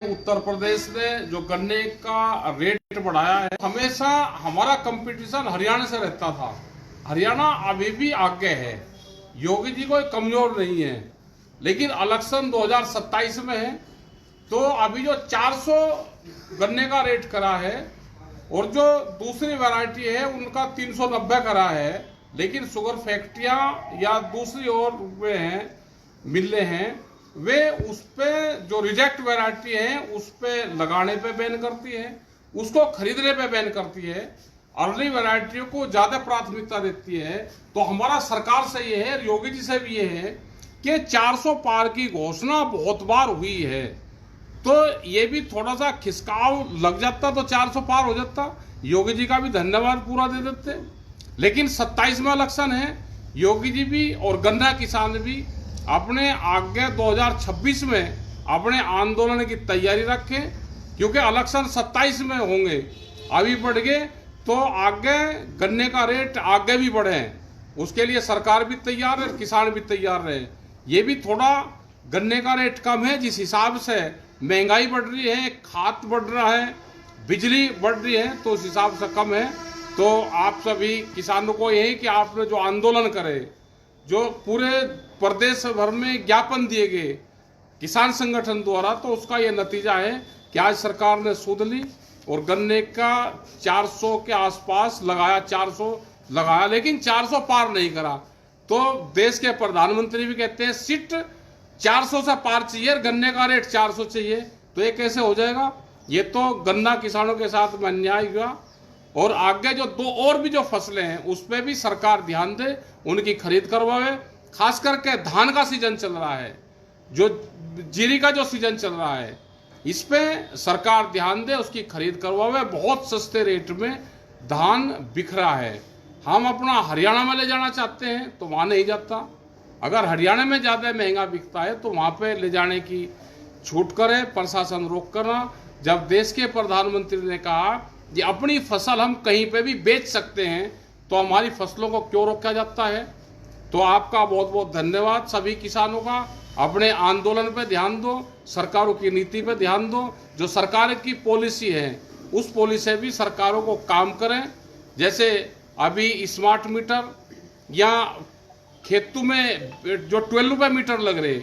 उत्तर प्रदेश ने जो गन्ने का रेट बढ़ाया है, हमेशा हमारा कंपटीशन हरियाणा से रहता था। हरियाणा अभी भी आगे है, योगी जी कोई कमजोर नहीं है, लेकिन इलेक्शन 2027 में है तो अभी जो 400 गन्ने का रेट करा है और जो दूसरी वैरायटी है उनका 390 करा है, लेकिन शुगर फैक्ट्रियां या दूसरी और वे हैं मिलें हैं, वे उस पे जो रिजेक्ट वैरायटी है उस पे लगाने पे बैन करती है, उसको खरीदने पे बैन करती है, अर्ली वैरायटियों को ज्यादा प्राथमिकता देती है। तो हमारा सरकार से ये है, योगी जी से भी ये है कि 400 पार की घोषणा बहुत बार हुई है, तो ये भी थोड़ा सा खिसकाव लग जाता तो 400 पार हो जाता, योगी जी का भी धन्यवाद पूरा दे देते। लेकिन 27 में इलेक्शन है, योगी जी भी और गन्ना किसान भी अपने आगे 2026 में अपने आंदोलन की तैयारी रखें, क्योंकि इलेक्शन 27 में होंगे। अभी बढ़ गए तो आगे गन्ने का रेट आगे भी बढ़े, उसके लिए सरकार भी तैयार है, किसान भी तैयार रहे। ये भी थोड़ा गन्ने का रेट कम है, जिस हिसाब से महंगाई बढ़ रही है, खाद बढ़ रहा है, बिजली बढ़ रही है, तो उस हिसाब से कम है। तो आप सभी किसानों को यही कि आपने जो आंदोलन करे, जो पूरे प्रदेश भर में ज्ञापन दिए गए किसान संगठन द्वारा, तो उसका यह नतीजा है कि आज सरकार ने सूद ली और गन्ने का 400 के आसपास लगाया, 400 लगाया, लेकिन 400 पार नहीं करा। तो देश के प्रधानमंत्री भी कहते हैं सिट 400 से पार चाहिए, गन्ने का रेट 400 चाहिए, तो ये कैसे हो जाएगा? ये तो गन्ना किसानों के साथ में अन्याय हुआ। और आगे जो दो और भी जो फसलें हैं उस पर भी सरकार ध्यान दे, उनकी खरीद करवावे। खास करके धान का सीजन चल रहा है, जो जीरी का जो सीजन चल रहा है, इस पे सरकार ध्यान दे, उसकी खरीद करवावे। बहुत सस्ते रेट में धान बिक रहा है। हम अपना हरियाणा में ले जाना चाहते हैं तो वहाँ नहीं जाता। अगर हरियाणा में ज़्यादा महंगा बिकता है तो वहाँ पे ले जाने की छूट करे, प्रशासन रोक करना। जब देश के प्रधानमंत्री ने कहा कि अपनी फसल हम कहीं पे भी बेच सकते हैं, तो हमारी फसलों को क्यों रोका जाता है? तो आपका बहुत बहुत धन्यवाद सभी किसानों का। अपने आंदोलन पे ध्यान दो, सरकारों की नीति पे ध्यान दो। जो सरकार की पॉलिसी है उस पॉलिसी से भी सरकारों को काम करें। जैसे अभी स्मार्ट मीटर या खेतों में जो 12 रुपये मीटर लग रहे,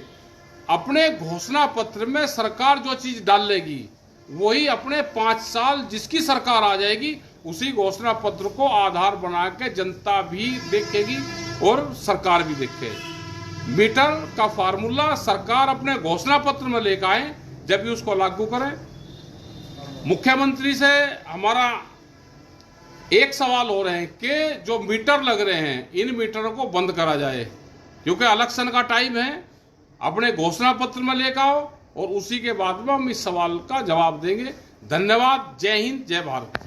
अपने घोषणा पत्र में सरकार जो चीज डालेगी वही अपने 5 साल जिसकी सरकार आ जाएगी उसी घोषणा पत्र को आधार बना के जनता भी देखेगी और सरकार भी देखे। मीटर का फार्मूला सरकार अपने घोषणा पत्र में लेकर आए, जब भी उसको लागू करें। मुख्यमंत्री से हमारा एक सवाल हो रहे हैं कि जो मीटर लग रहे हैं इन मीटरों को बंद करा जाए, क्योंकि इलेक्शन का टाइम है। अपने घोषणा पत्र में लेकर आओ और उसी के बाद में हम इस सवाल का जवाब देंगे। धन्यवाद। जय हिंद, जय भारत।